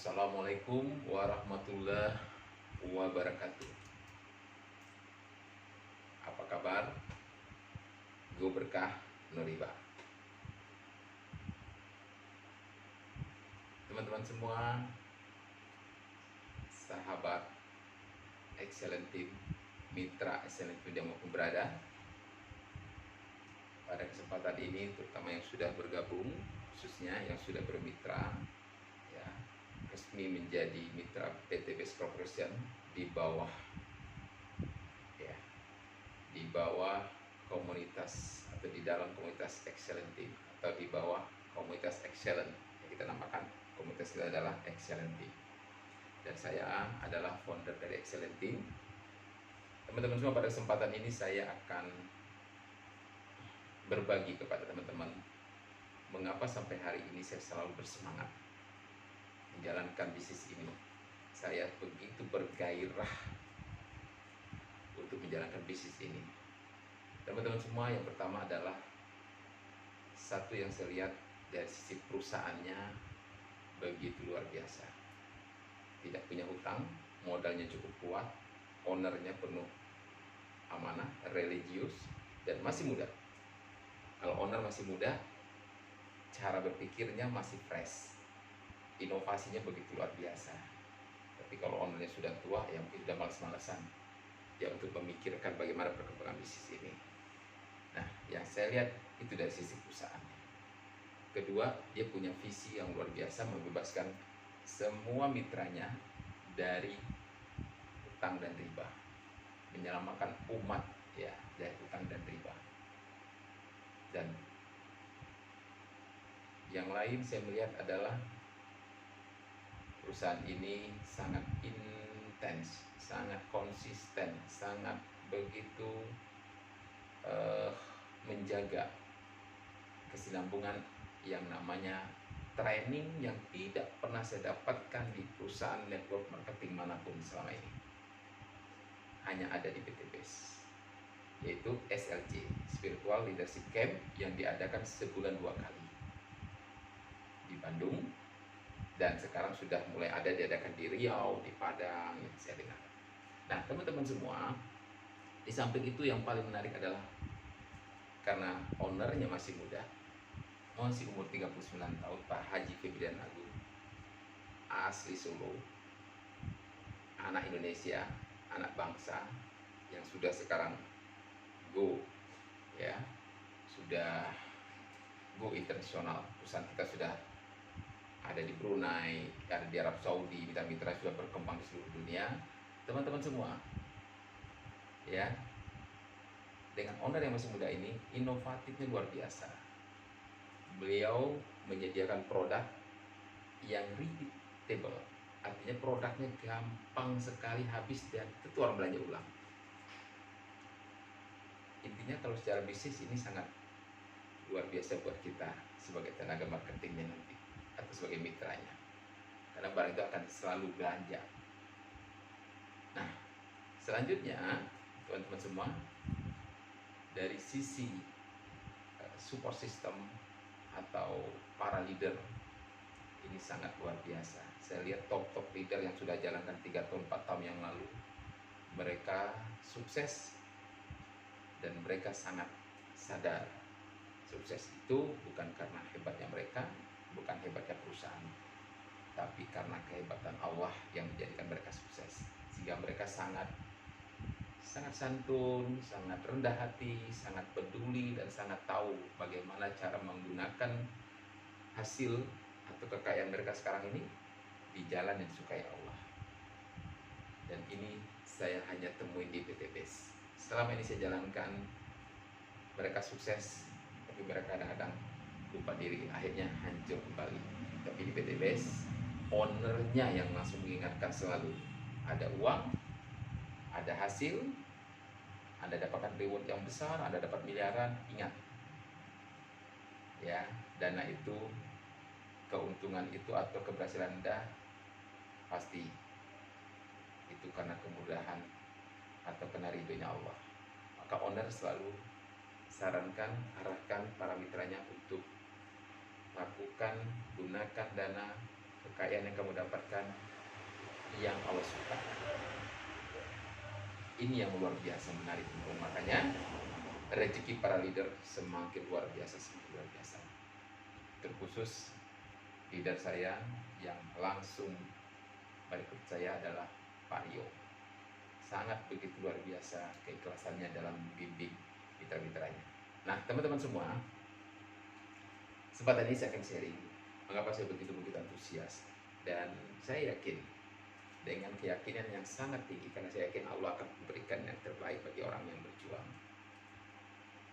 Assalamualaikum warahmatullahi wabarakatuh. Apa kabar? Gue Berkah Nuriba. Teman-teman semua, sahabat Excellent Team, mitra Excellent Team dimanapun berada, pada kesempatan ini terutama yang sudah bergabung, khususnya yang sudah bermitra, ya, resmi menjadi mitra PT Best Corporation di bawah komunitas atau di dalam komunitas Excellent Team atau di bawah komunitas Excellent yang kita namakan komunitas kita adalah Excellent Team, dan saya adalah founder dari Excellent Team. Teman-teman semua, pada kesempatan ini saya akan berbagi kepada teman-teman mengapa sampai hari ini saya selalu bersemangat menjalankan bisnis ini. Saya begitu bergairah untuk menjalankan bisnis ini. Teman-teman semua, yang pertama adalah satu yang saya lihat dari sisi perusahaannya begitu luar biasa. Tidak punya hutang, modalnya cukup kuat, ownernya penuh amanah, religius, dan masih muda. Kalau owner masih muda, cara berpikirnya masih fresh, inovasinya begitu luar biasa. Tapi kalau ownernya sudah tua, ya mungkin sudah malas-malasan ya untuk memikirkan bagaimana perkembangan bisnis ini. Nah, yang saya lihat itu dari sisi perusahaan. Kedua, dia punya visi yang luar biasa, membebaskan semua mitranya dari hutang dan riba, menyelamatkan umat ya dari hutang dan riba. Dan yang lain saya melihat adalah perusahaan ini sangat intens, sangat konsisten, sangat begitu menjaga kesinambungan yang namanya training yang tidak pernah saya dapatkan di perusahaan network marketing manapun selama ini. Hanya ada di PT Best, yaitu SLC, Spiritual Leadership Camp, yang diadakan sebulan 2 kali di Bandung, dan sekarang sudah mulai ada diadakan di Riau, di Padang, yang saya dengar. Nah, teman-teman semua, di samping itu yang paling menarik adalah karena ownernya masih muda, masih umur 39 tahun, Pak Haji Febrian Agung, asli Solo, anak Indonesia, anak bangsa yang sudah sekarang go ya, sudah go internasional. Perusahaan kita sudah ada di Brunei, ada di Arab Saudi, mitra-mitra sudah berkembang di seluruh dunia. Teman-teman semua, ya, dengan owner yang masih muda ini, inovatifnya luar biasa. Beliau menyediakan produk yang repeatable, artinya produknya gampang sekali habis dan tentu orang belanja ulang. Intinya kalau secara bisnis ini sangat luar biasa buat kita sebagai tenaga marketingnya nanti atau sebagai mitranya, karena barang itu akan selalu belanja. Nah, selanjutnya teman-teman semua, dari sisi support system atau para leader ini sangat luar biasa. Saya lihat top leader yang sudah jalankan 3 tahun 4 tahun yang lalu, mereka sukses dan mereka sangat sadar sukses itu bukan karena hebatnya mereka, bukan hebatnya perusahaan, tapi karena kehebatan Allah yang menjadikan mereka sukses. Sehingga mereka sangat santun, sangat rendah hati, sangat peduli, dan sangat tahu bagaimana cara menggunakan hasil atau kekayaan mereka sekarang ini di jalan yang disukai Allah. Dan ini saya hanya temuin di PT Best. Selama ini saya jalankan, mereka sukses, tapi mereka kadang-kadang lupa diri, akhirnya hancur kembali. Tapi di PT Best, ownernya yang langsung mengingatkan selalu, ada uang, ada hasil, Anda dapatkan reward yang besar, Anda dapat miliaran, ingat ya, dana itu, keuntungan itu atau keberhasilan Anda pasti itu karena kemudahan atau karena ridhonya Allah. Maka owner selalu sarankan, arahkan para mitranya untuk lakukan, gunakan dana kekayaan yang kamu dapatkan yang Allah suka. Ini yang luar biasa menarik. Makanya rezeki para leader semakin luar biasa, semakin luar biasa. Terkhusus leader saya yang langsung berikut saya adalah Pak Rio. Sangat begitu luar biasa keikhlasannya dalam membimbing mitra-mitranya. Nah, teman-teman semua, kesempatan ini saya akan sharing mengapa saya begitu antusias, dan saya yakin dengan keyakinan yang sangat tinggi, karena saya yakin Allah akan memberikan yang terbaik bagi orang yang berjuang.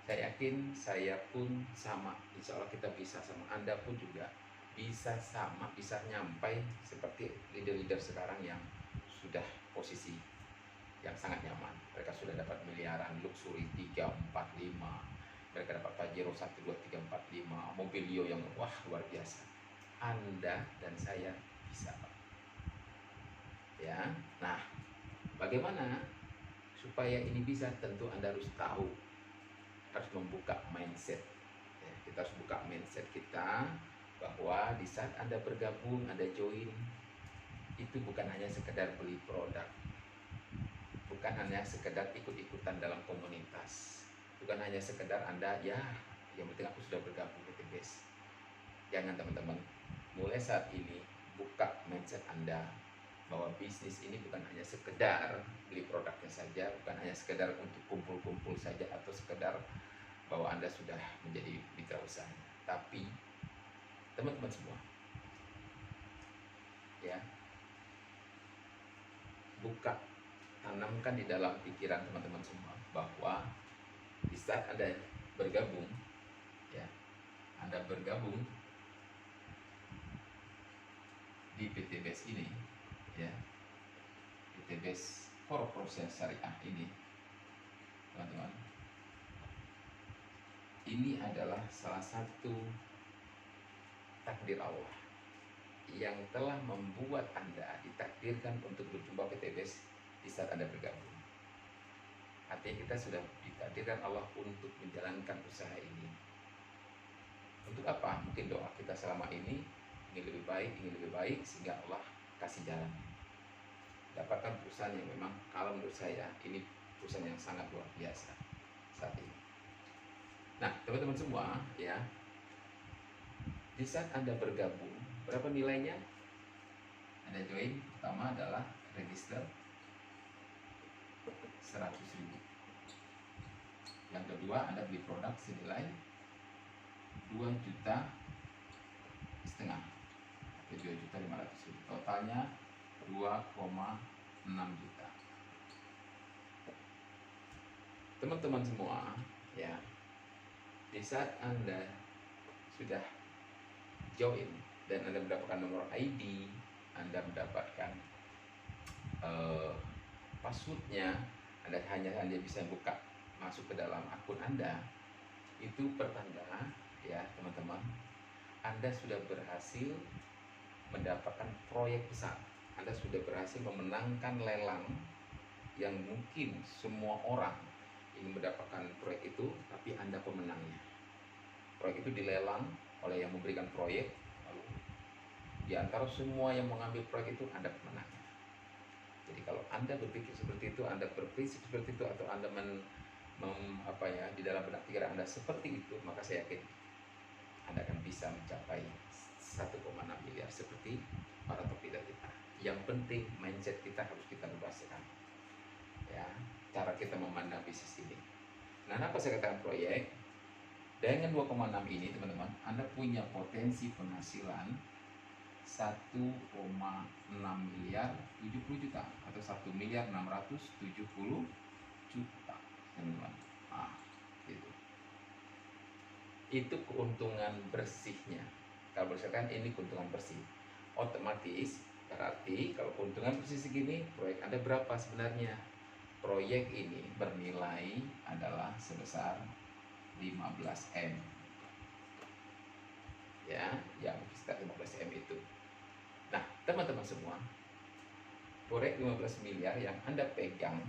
Saya yakin saya pun sama, insya Allah kita bisa sama, Anda pun juga bisa sama, bisa nyampai seperti leader-leader sekarang yang sudah posisi yang sangat nyaman. Mereka sudah dapat miliaran, luxury 3, 4, 5, mereka dapat Pajero 1, 2, 3, 4, 5, mobilio yang wah luar biasa. Anda dan saya bisa, ya. Nah, bagaimana supaya ini bisa? Tentu Anda harus tahu, harus membuka mindset, ya. Kita harus buka mindset kita bahwa di saat Anda bergabung, Anda join, itu bukan hanya sekedar beli produk, bukan hanya sekedar ikut-ikutan dalam komunitas, bukan hanya sekedar Anda ya yang penting aku sudah bergabung ke TBS. Jangan, teman-teman. Mulai saat ini buka mindset Anda bahwa bisnis ini bukan hanya sekedar beli produknya saja, bukan hanya sekedar untuk kumpul-kumpul saja, atau sekedar bahwa Anda sudah menjadi mitra usaha. Tapi teman-teman semua, ya, buka, tanamkan di dalam pikiran teman-teman semua bahwa di saat Anda bergabung, ya, Anda bergabung di PTBS ini, ya, PTBS for Proses Syariah ini, teman-teman, ini adalah salah satu takdir Allah yang telah membuat Anda ditakdirkan untuk berjumpa PTBS di saat Anda bergabung. Artinya kita sudah ditakdirkan Allah untuk menjalankan usaha ini. Untuk apa? Mungkin doa kita selama ini ingin lebih baik, sehingga Allah kasih jalan. Dapatkan perusahaan yang memang, kalau menurut saya ini perusahaan yang sangat luar biasa saat ini. Nah, teman-teman semua, ya, di saat Anda bergabung, berapa nilainya? Anda join, pertama adalah register 100.000. Yang kedua, Anda beli produk senilai 2,5 juta, 2.500.000. Totalnya 2,6 juta. Teman-teman semua, ya, di saat Anda sudah join dan Anda mendapatkan nomor ID, Anda mendapatkan passwordnya, Anda hanya bisa buka masuk ke dalam akun Anda. Itu pertanda, ya teman-teman, Anda sudah berhasil mendapatkan proyek besar. Anda sudah berhasil memenangkan lelang yang mungkin semua orang ingin mendapatkan proyek itu, tapi Anda pemenangnya. Proyek itu dilelang oleh yang memberikan proyek, lalu di antara semua yang mengambil proyek itu Anda pemenangnya. Jadi kalau Anda berpikir seperti itu, Anda berprinsip seperti itu, atau Anda di dalam benak pikiran Anda seperti itu, maka saya yakin Anda akan bisa mencapai 1,6 miliar seperti para top leader kita. Yang penting mindset kita harus kita ubahkan, ya, cara kita memandang bisnis ini. Nah, apa saya katakan proyek? Dengan 2,6 ini, teman-teman, Anda punya potensi penghasilan 1,6 miliar 70 juta atau 1 miliar 670 juta, teman-teman. Nah, itu keuntungan bersihnya. Kalau misalkan ini keuntungan bersih, otomatis berarti kalau keuntungan bersih segini, proyek Anda berapa sebenarnya? Proyek ini bernilai adalah sebesar 15M, ya, yang sekitar 15M itu. Nah, teman-teman semua, proyek 15 miliar yang Anda pegang,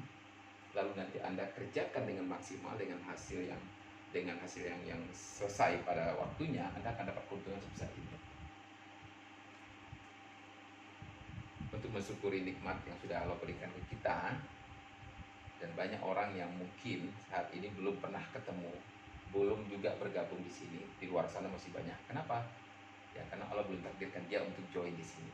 lalu nanti Anda kerjakan dengan maksimal, dengan hasil yang selesai pada waktunya, Anda akan dapat keuntungan sebesar ini. untuk mensyukuri nikmat yang sudah Allah berikan ke kita. Dan banyak orang yang mungkin saat ini belum pernah ketemu, belum juga bergabung di sini. Di luar sana masih banyak. Kenapa? Ya karena Allah belum takdirkan dia untuk join di sini.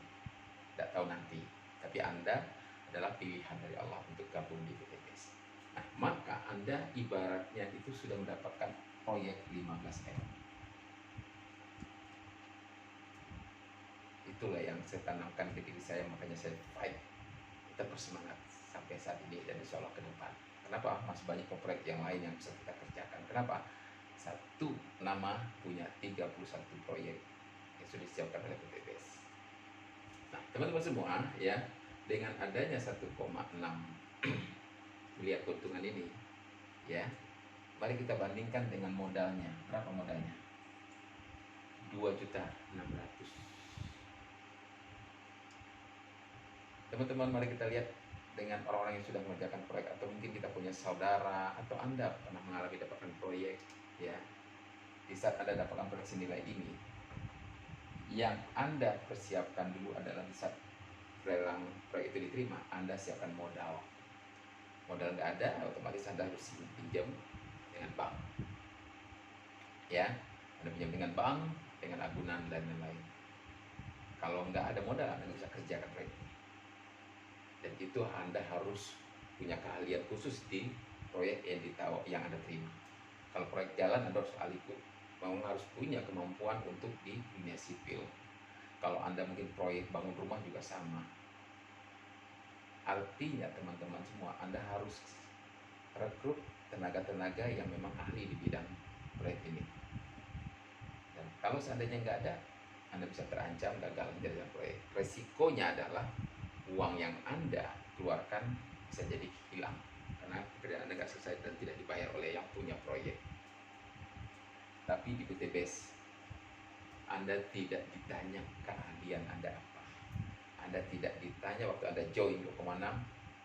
Tidak tahu nanti. Tapi Anda adalah pilihan dari Allah untuk gabung di PTBS. Nah, maka Anda ibaratnya itu sudah mendapatkan proyek 15M. Itulah yang saya tanamkan ke diri saya, makanya saya fight, kita bersemangat sampai saat ini dan insya Allah ke depan. Kenapa? Masih banyak proyek yang lain yang bisa kita kerjakan. Kenapa? Satu nama punya 31 proyek yang sudah disiapkan oleh PTBS. Nah, teman-teman semua, ya, dengan adanya 1,6 miliar keuntungan ini, ya, mari kita bandingkan dengan modalnya. Berapa modalnya? 2.600.000. Teman-teman, mari kita lihat dengan orang-orang yang sudah mengerjakan proyek, atau mungkin kita punya saudara atau Anda pernah mengalami dapatkan proyek, ya. Di saat Anda dapatkan proyek senilai ini, yang Anda persiapkan dulu adalah di saat lelang proyek itu diterima, Anda siapkan modal. Modal nggak ada, otomatis Anda harus pinjam dengan bank. Ya, Anda pinjam dengan bank, dengan agunan dan lain-lain. Kalau nggak ada modal, Anda nggak bisa kerjakan proyek ini. Dan itu Anda harus punya keahlian khusus di proyek yang Anda terima. Kalau proyek jalan, Anda harus harus punya kemampuan untuk di dunia sipil. Kalau Anda mungkin proyek bangun rumah juga sama. Artinya teman-teman semua, Anda harus rekrut tenaga-tenaga yang memang ahli di bidang proyek ini. Dan kalau seandainya nggak ada, Anda bisa terancam gagal dalam proyek. Resikonya adalah uang yang Anda keluarkan bisa jadi hilang karena pekerjaan Anda nggak selesai dan tidak dibayar oleh yang punya proyek. Tapi di PTBS, Anda tidak ditanya keahlian Anda apa. Anda tidak ditanya waktu Anda join 2,6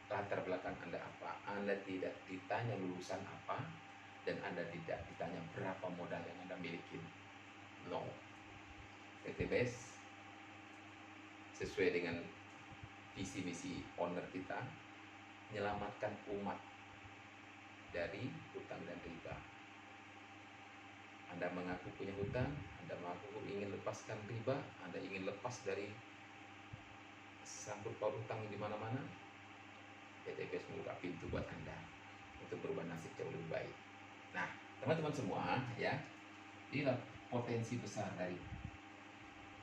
latar belakang Anda apa. Anda tidak ditanya lulusan apa, dan Anda tidak ditanya berapa modal yang Anda miliki. No. PTBS sesuai dengan visi misi owner kita, menyelamatkan umat dari hutang dan riba. Anda mengaku punya hutang, Anda mengaku ingin lepaskan riba, Anda ingin lepas dari sangkut paut hutang di mana-mana, PTBS membuka pintu buat Anda untuk berubah nasib jauh lebih baik. Nah, teman-teman semua, ya, inilah potensi besar dari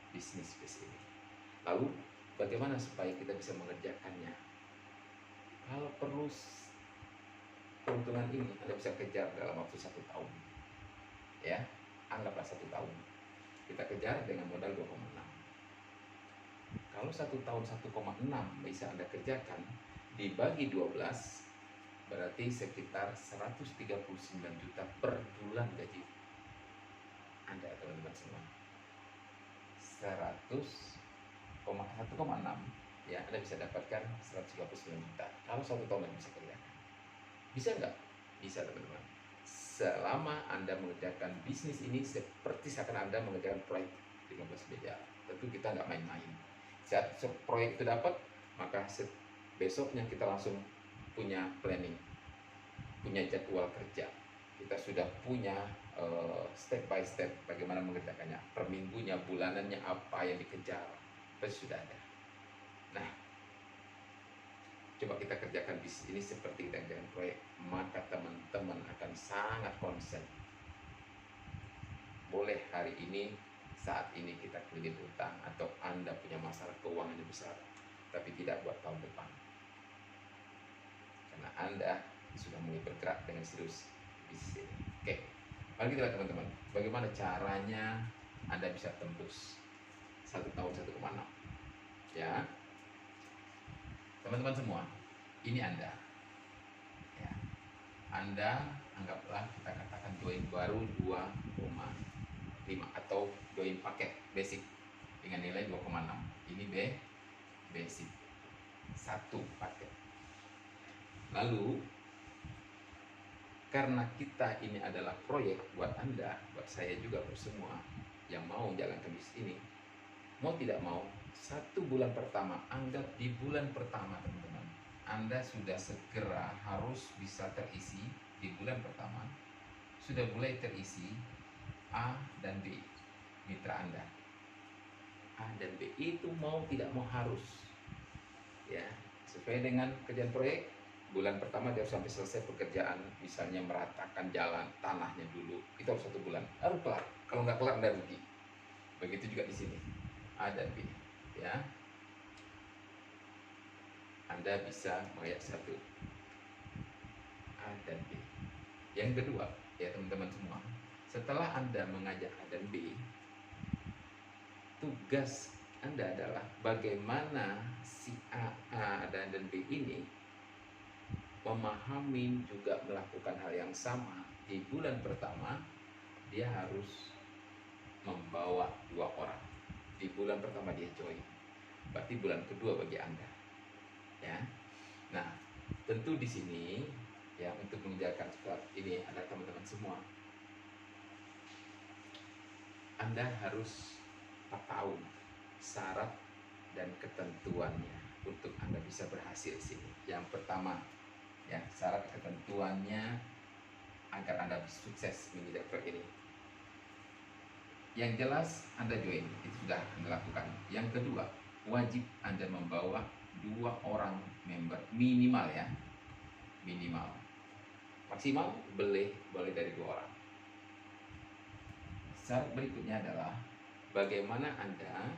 bisnis ini. Lalu, bagaimana supaya kita bisa mengerjakannya? Kalau perlu keuntungan ini, Anda bisa kejar dalam waktu 1 tahun. Ya, anggaplah 1 tahun. Kita kejar dengan modal 2,6. Kalau 1 tahun 1,6 bisa Anda kerjakan, dibagi 12, berarti sekitar 139 juta per bulan gaji Anda, teman-teman semua. 1,6, ya, Anda bisa dapatkan 139 juta. Kalau 1 tahun Anda bisa kerjakan. Bisa nggak? Bisa, teman-teman. Selama Anda mengerjakan bisnis ini seperti seakan Anda mengerjakan proyek 15 miliar. Tentu kita nggak main-main. Saat proyek itu dapat, maka besoknya kita langsung punya planning, punya jadwal kerja. Kita sudah punya step by step bagaimana mengerjakannya. Per minggunya, bulanannya, apa yang dikejar, pasti sudah ada. Nah, coba kita kerjakan bisnis ini seperti kita kerjakan proyek, maka teman-teman akan sangat konsen. Boleh hari ini, saat ini kita kredit utang, atau Anda punya masalah keuangan yang besar, tapi tidak buat tahun depan. Karena Anda sudah mulai bergerak dengan serius bisnis ini. Oke, mari kita lihat teman-teman, bagaimana caranya Anda bisa tembus 1 tahun 1,6. Ya, teman-teman semua, ini Anda. Ya, Anda anggaplah kita katakan join baru 2,5 atau join paket basic dengan nilai 2,6. Ini basic 1 paket. Lalu karena kita ini adalah proyek buat Anda, buat saya juga, buat semua yang mau jalankan bisnis ini, mau tidak mau, 1 bulan pertama, anggap di bulan pertama teman-teman, Anda sudah segera harus bisa terisi di bulan pertama, sudah mulai terisi A dan B, mitra Anda. A dan B itu mau tidak mau harus, ya, sesuai dengan kerjaan proyek. Bulan pertama dia harus sampai selesai pekerjaan, misalnya meratakan jalan tanahnya dulu, itu harus 1 bulan, harus kelar. Kalau nggak kelar Anda rugi. Begitu juga di sini, A dan B, ya. Anda bisa mengajak 1 A dan B. Yang kedua, ya teman-teman semua, setelah Anda mengajak A dan B, tugas Anda adalah bagaimana si A dan B ini memahami juga melakukan hal yang sama. Di bulan pertama dia harus membawa 2 orang. Di bulan pertama dia join, berarti bulan kedua bagi Anda, ya. Nah, tentu di sini ya, untuk mengerjakan seperti ini ada teman-teman semua, Anda harus tahu syarat dan ketentuannya untuk Anda bisa berhasil di sini. Yang pertama, ya, syarat ketentuannya agar Anda sukses menjadi proyek ini. Yang jelas Anda join, itu sudah Anda lakukan. Yang kedua, wajib Anda membawa 2 orang member minimal, ya, minimal. Maksimal boleh dari 2 orang. Syarat berikutnya adalah bagaimana Anda,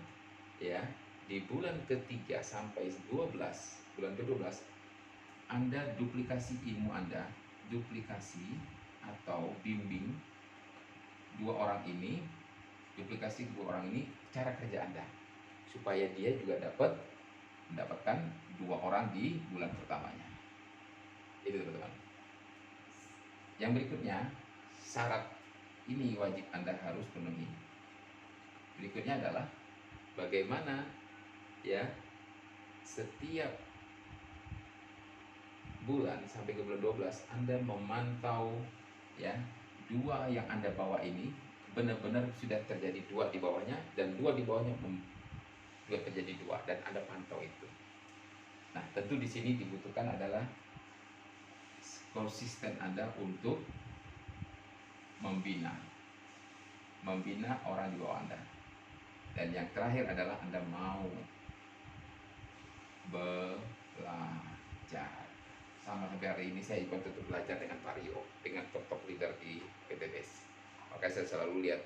ya, di bulan ketiga sampai 12, bulan ke-12 Anda duplikasi ilmu Anda, duplikasi atau bimbing 2 orang ini, duplikasi 2 orang ini cara kerja Anda, supaya dia juga mendapatkan 2 orang di bulan pertamanya. Itu teman-teman. Yang berikutnya, syarat ini wajib Anda harus penuhi. Berikutnya adalah bagaimana, ya, setiap bulan sampai ke bulan 12 Anda memantau, ya, 2 yang Anda bawa ini benar-benar sudah terjadi 2 di bawahnya, dan 2 di bawahnya juga terjadi 2, dan Anda pantau itu. Nah, tentu di sini dibutuhkan adalah konsisten Anda untuk membina orang di bawah Anda. Dan yang terakhir adalah Anda mau belajar. Sama sampai hari ini saya ikut tetap belajar dengan Pak Rio, dengan top leader di PTBS. Maka saya selalu lihat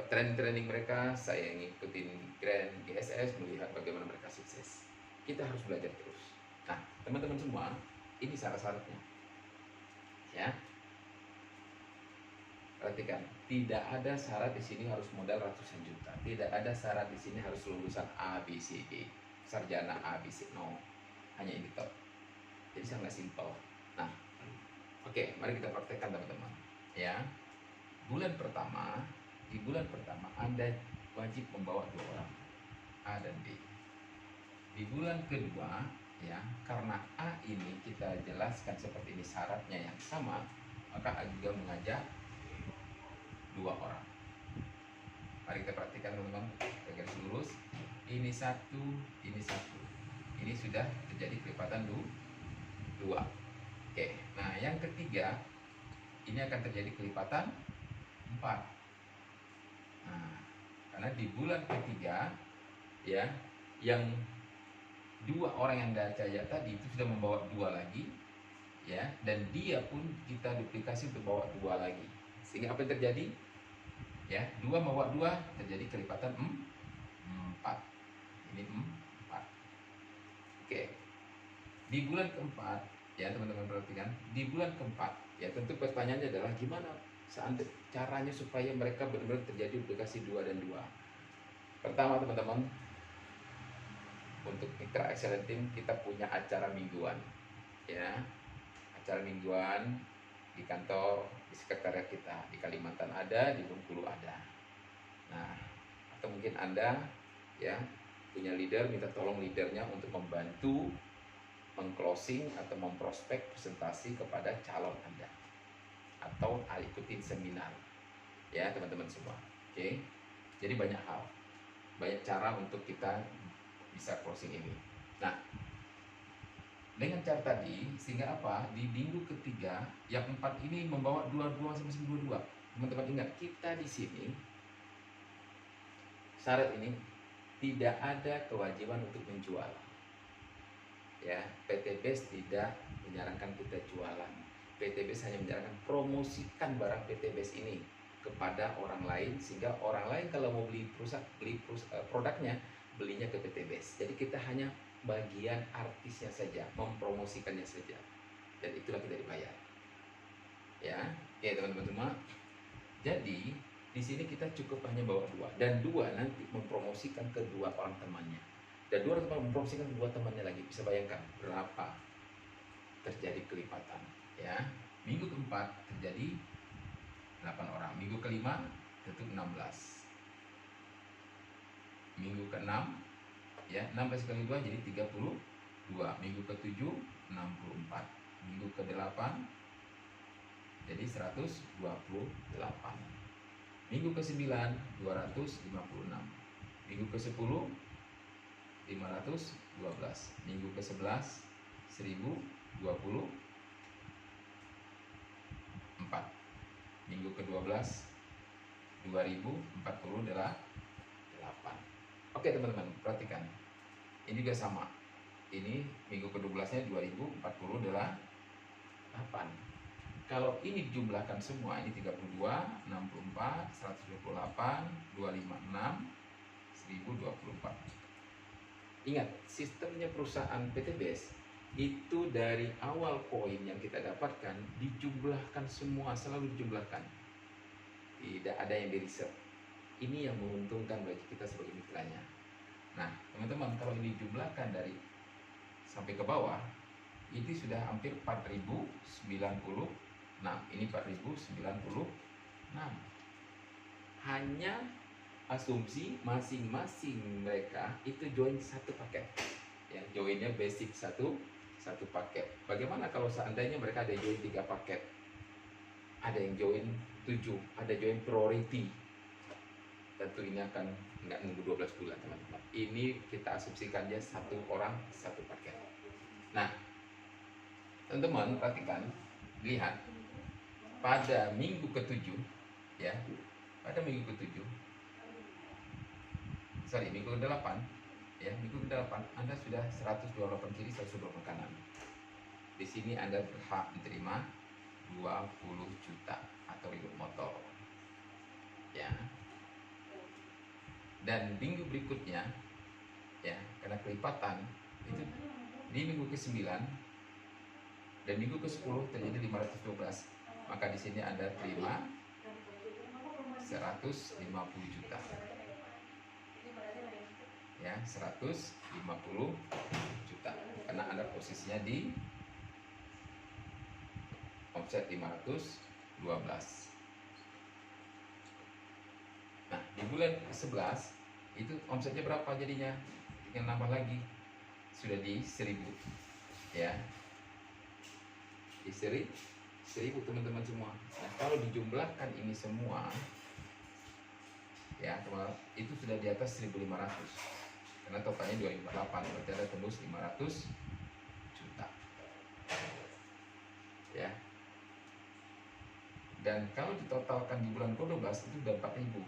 training mereka, saya ngikutin Grand GSS, melihat bagaimana mereka sukses. Kita harus belajar terus. Nah, teman-teman semua, ini syarat-syaratnya, ya. Perhatikan, tidak ada syarat di sini harus modal ratusan juta. Tidak ada syarat di sini harus lulusan A, B, C, D, sarjana A, B, C. No, hanya ini top. Jadi sangat simpel. Nah, oke, mari kita praktekkan teman-teman. Ya, di bulan pertama Anda wajib membawa 2 orang, A dan B. Di bulan kedua, ya, karena A ini kita jelaskan seperti ini syaratnya yang sama, maka A juga mengajak 2 orang. Mari kita perhatikan teman-teman, garis lurus. Ini 1, ini 1. Ini sudah terjadi kelipatan 2. Oke, nah yang ketiga ini akan terjadi kelipatan 4. Nah, karena di bulan ketiga, ya, yang 2 orang yang Anda tadi itu sudah membawa 2 lagi, ya, dan dia pun kita duplikasi untuk bawa 2 lagi. Sehingga apa yang terjadi? Ya, 2 membawa 2 terjadi kelipatan 4. Ini 4. Oke. Di bulan keempat, ya teman-teman perhatikan, di bulan keempat, ya tentu pertanyaannya adalah gimana caranya supaya mereka benar-benar terjadi duplikasi 2 dan 2. Pertama teman-teman, untuk Mitra Excellent Team kita punya acara mingguan, ya, acara mingguan di kantor, di sekretariat kita, di Kalimantan ada, di Bengkulu ada. Nah, atau mungkin Anda, ya, punya leader, minta tolong leadernya untuk membantu mengclosing atau memprospek presentasi kepada calon Anda, atau ikutin seminar, ya teman-teman semua. Oke, jadi banyak hal. banyak cara untuk kita bisa closing ini. Nah, dengan cara tadi, sehingga apa? Di minggu ketiga, yang 4 ini membawa 22 masing-masing 22. Teman-teman ingat, kita di sini syarat ini tidak ada kewajiban untuk menjual. Ya, PT Best tidak menyarankan kita jualan. PT Best hanya menyarankan promosikan barang PT Best ini kepada orang lain, sehingga orang lain kalau mau beli produknya, belinya ke PT Best. Jadi kita hanya bagian artisnya saja, mempromosikannya saja, dan itulah kita dibayar. Ya, oke teman-teman semua. Jadi di sini kita cukup hanya bawa 2, dan 2 nanti mempromosikan ke 2 orang temannya, dan 2 orang teman mempromosikan ke 2 temannya lagi. Bisa bayangkan berapa terjadi kelipatan. Ya, minggu keempat terjadi 8 orang, minggu kelima tentu 16, minggu ke-6 ya 16 kali 2 jadi 32, minggu ke-7 64, minggu ke-8 jadi 128, minggu ke-9 256, minggu ke-10 512, minggu ke-11 1024, minggu ke-12 2048. Oke teman-teman, perhatikan. Ini juga sama. Ini minggu ke-12-nya 2048. Kalau ini dijumlahkan semua, ini 32, 64, 128, 256, 1024. Ingat, sistemnya perusahaan PT Best itu dari awal poin yang kita dapatkan dijumlahkan semua, selalu dijumlahkan. Tidak ada yang di reset. Ini yang menguntungkan bagi kita sebagai mitranya. Nah, teman-teman, kalau ini dijumlahkan dari sampai ke bawah, ini sudah hampir 4096. Ini 4096. Hanya asumsi masing-masing mereka itu join satu paket. Ya, joinnya basic satu paket. Bagaimana kalau seandainya mereka ada join 3 paket? Ada yang join 7, ada join priority. Tentu ini akan nggak nunggu 12 bulan teman-teman. Ini kita asumsikannya 1 orang 1 paket. Nah, teman-teman perhatikan, lihat pada minggu ke-7 ya, pada minggu ke-7 minggu ke-8 ya, minggu ke-8 Anda sudah 128 kiri 128 kanan. Di sini Anda berhak menerima 20 juta atau ribut motor ya. Dan minggu berikutnya ya, karena kelipatan itu di minggu ke-9 dan minggu ke-10 terjadi 512, maka di sini Anda terima 150 juta ya, 150 juta karena Anda posisinya di omset 512. Nah, di bulan ke-11 itu omsetnya berapa jadinya? Tinggal nambah lagi, sudah di 1000 ya, di 1000 teman-teman semua. Nah, kalau dijumlahkan ini semua ya teman, itu sudah di atas 1500 karena totalnya 2008, berarti ada tembus 500 juta ya. Dan kalau ditotalkan di bulan ke-12 itu sudah 4000,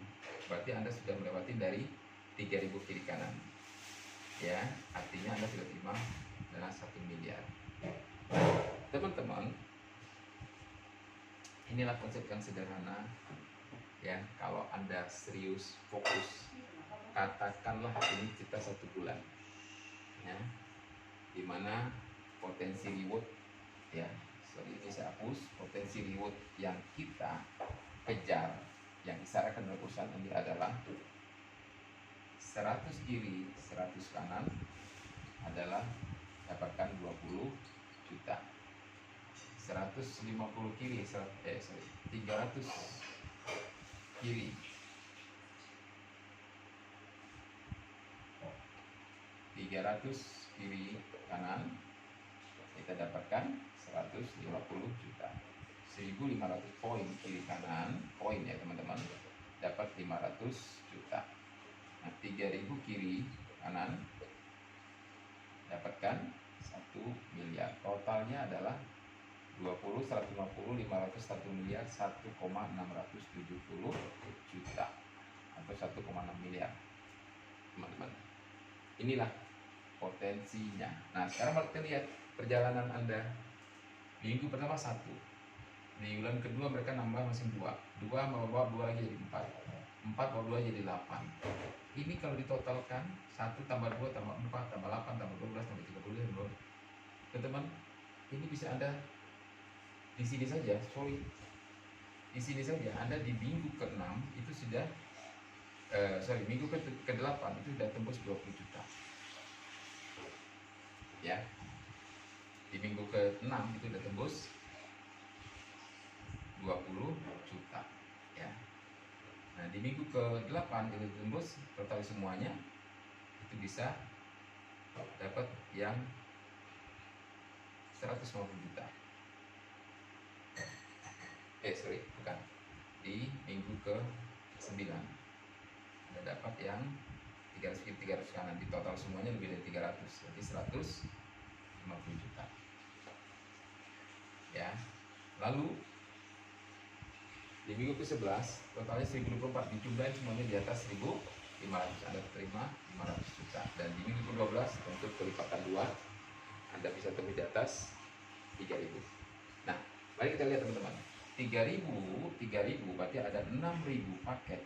berarti Anda sudah melewati dari 3000 kiri kanan ya, artinya Anda sudah terima dana 1 miliar. Teman-teman, inilah konsep yang sederhana ya. Kalau Anda serius fokus, katakanlah ini kita 1 bulan ya, dimana potensi reward ya, sorry ini saya hapus, potensi reward yang kita kejar, yang disarankan oleh perusahaan ini adalah 100 kiri 100 kanan adalah dapatkan 20 juta, 150 kiri 300 kiri 300 kiri kanan kita dapatkan 150 juta. 1500 poin kiri kanan, poin ya teman-teman, dapat 500 juta. Nah, 3.000 kiri kanan, dapatkan 1 miliar. Totalnya adalah 20, 150, 500, 1 miliar, 1,670 juta atau 1,6 miliar, teman-teman. Inilah potensinya. Nah, sekarang kita lihat perjalanan Anda. Minggu pertama 1, di bulan kedua mereka nambah masing 2 membawa 2 lagi jadi 4 bawa 2 jadi 8. Ini kalau ditotalkan 1 tambah 2 tambah 4 tambah 8 tambah 12 tambah 30, teman-teman, ini bisa Anda di sini saja, di sini saja Anda di minggu ke-6 itu sudah minggu ke-8 itu sudah tembus 20 juta. Ya. Di minggu ke-6 itu sudah tembus 20 juta, ya. Nah, di minggu ke-8 itu tembus total semuanya itu bisa dapat yang 150 juta. Bukan. Di minggu ke-9 Anda dapat yang 300 kanan, di total semuanya lebih dari 300, jadi 150 juta. Ya. Lalu di minggu ke-11 totalnya 1024, dijumlahin semuanya di atas 1.500, Anda terima 500 juta. Dan di minggu ke-12 untuk kelipatan 2 Anda bisa tembus di atas 3.000. Nah, mari kita lihat teman-teman, 3.000 berarti ada 6.000 paket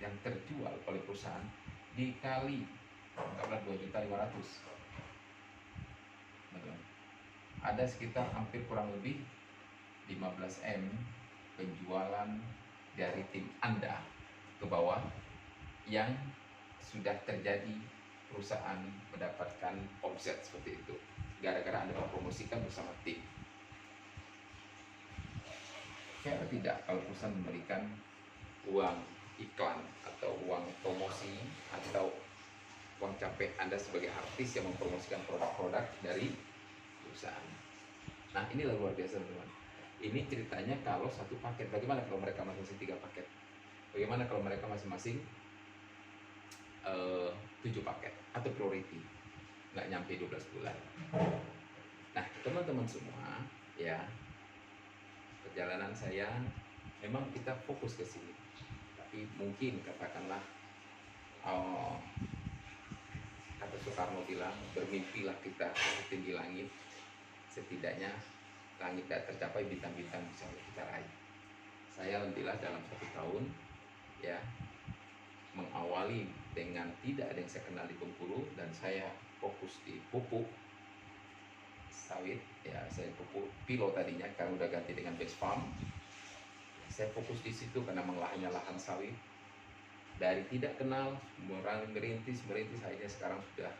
yang terjual oleh perusahaan dikali anggaplah 2.500.000. Ada sekitar hampir kurang lebih 15M penjualan dari tim Anda ke bawah yang sudah terjadi perusahaan mendapatkan omset seperti itu gara-gara Anda mempromosikan bersama tim. Fair tidak kalau perusahaan memberikan uang iklan atau uang promosi atau uang capek Anda sebagai artis yang mempromosikan produk-produk dari perusahaan. Nah, inilah luar biasa teman-teman. Ini ceritanya kalau satu paket. Bagaimana kalau mereka masing-masing 3 paket? Bagaimana kalau mereka masing-masing 7 paket atau priority, nggak nyampe 12 bulan. Nah, teman-teman semua, ya, perjalanan saya memang kita fokus ke sini. Tapi mungkin katakanlah kata Soekarno bilang, bermimpilah kita setinggi langit, setidaknya langit tidak tercapai, bintang-bintang bisa kita raih. Saya alhamdulillah dalam 1 tahun, ya, mengawali dengan tidak ada yang saya kenal di Bengkulu, dan saya fokus di pupuk sawit, ya. Saya pupuk Pilo tadinya karena udah ganti dengan Best Farm. Saya fokus di situ karena lahannya lahan sawit. Dari tidak kenal, merintis akhirnya sekarang sudah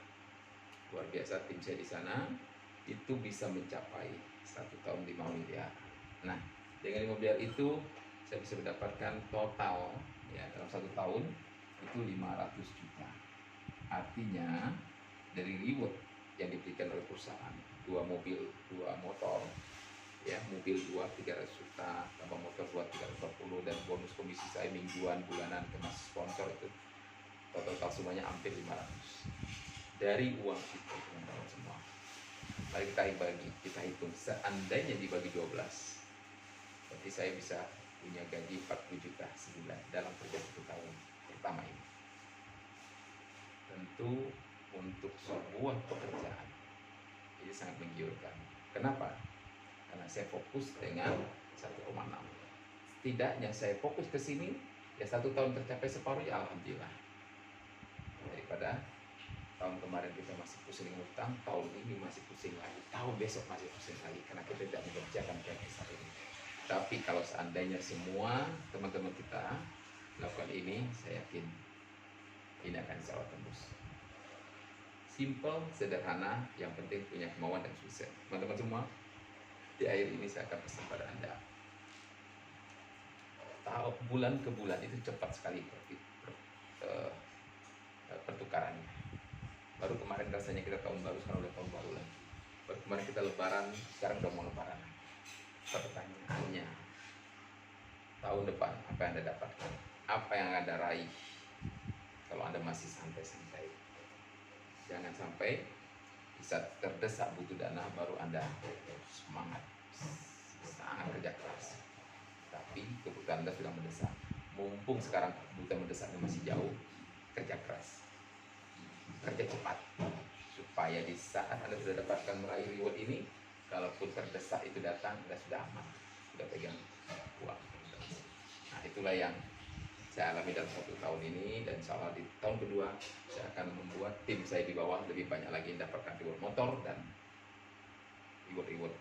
luar biasa. Tim saya di sana itu bisa mencapai 1 tahun 5 miliar. Nah, dengan 5 miliar itu saya bisa mendapatkan total, ya, dalam 1 tahun itu 500 juta. Artinya dari reward yang diberikan oleh perusahaan, 2 mobil, 2 motor, ya, mobil 2 300 juta, tambah motor 2 340, dan bonus komisi saya mingguan, bulanan, termasuk sponsor, itu total semuanya hampir 500 dari uang itu, teman-teman semua. Mari kita hitung, seandainya dibagi 12, berarti saya bisa punya gaji 40 juta sebulan dalam kerja 1 tahun pertama ini. Tentu untuk sebuah pekerjaan ini sangat menggiurkan. Kenapa? Karena saya fokus dengan 1,6. Setidaknya saya fokus ke sini, ya 1 tahun tercapai separuh, ya alhamdulillah. Daripada tahun kemarin kita masih pusing utang, tahun ini masih pusing lagi, tahun besok masih pusing lagi, karena kita tidak mengerjakan PNS ini. Tapi kalau seandainya semua teman-teman kita melakukan ini, saya yakin ini akan selalu tembus. Simple, sederhana, yang penting punya kemauan dan sukses. Teman-teman semua, di akhir ini saya akan pesan pada Anda, bulan ke bulan itu cepat sekali pertukarannya. Baru kemarin rasanya kita tahun baru, sekarang udah tahun baru lagi. Baru kemarin kita lebaran, sekarang udah mau lebaran. Pertanyaannya, tahun depan apa yang Anda dapatkan? Apa yang Anda raih? Kalau Anda masih santai-santai. Jangan sampai di saat terdesak butuh dana baru Anda semangat, sangat kerja keras. Tapi kebutuhan Anda sudah mendesak. Mumpung sekarang kebutuhan mendesaknya masih jauh, kerja keras, kerja cepat, supaya di saat Anda sudah dapatkan meraih reward ini, kalaupun terdesak itu datang, Anda sudah aman, sudah pegang uang. Nah, itulah yang saya alami dalam 1 tahun ini, dan insya Allah di tahun kedua saya akan membuat tim saya di bawah lebih banyak lagi mendapatkan reward motor dan reward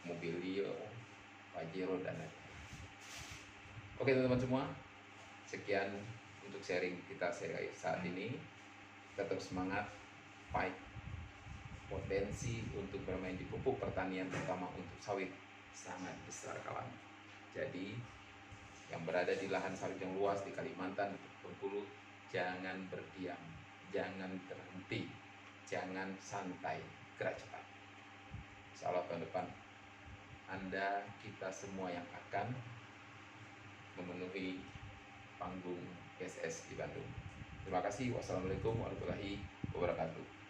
mobilio, pajero, dan lain-lain. Oke teman-teman semua, sekian untuk sharing kita saat ini. Tetap semangat, fight. Potensi untuk bermain di pupuk pertanian, terutama untuk sawit, sangat besar kawan. Jadi yang berada di lahan sawit yang luas di Kalimantan, Bengkulu, jangan berdiam, jangan terhenti, jangan santai, gerak cepat. Insya Allah tahun depan Anda, kita semua yang akan memenuhi panggung PSS di Bandung. Terima kasih. Wassalamualaikum warahmatullahi wabarakatuh.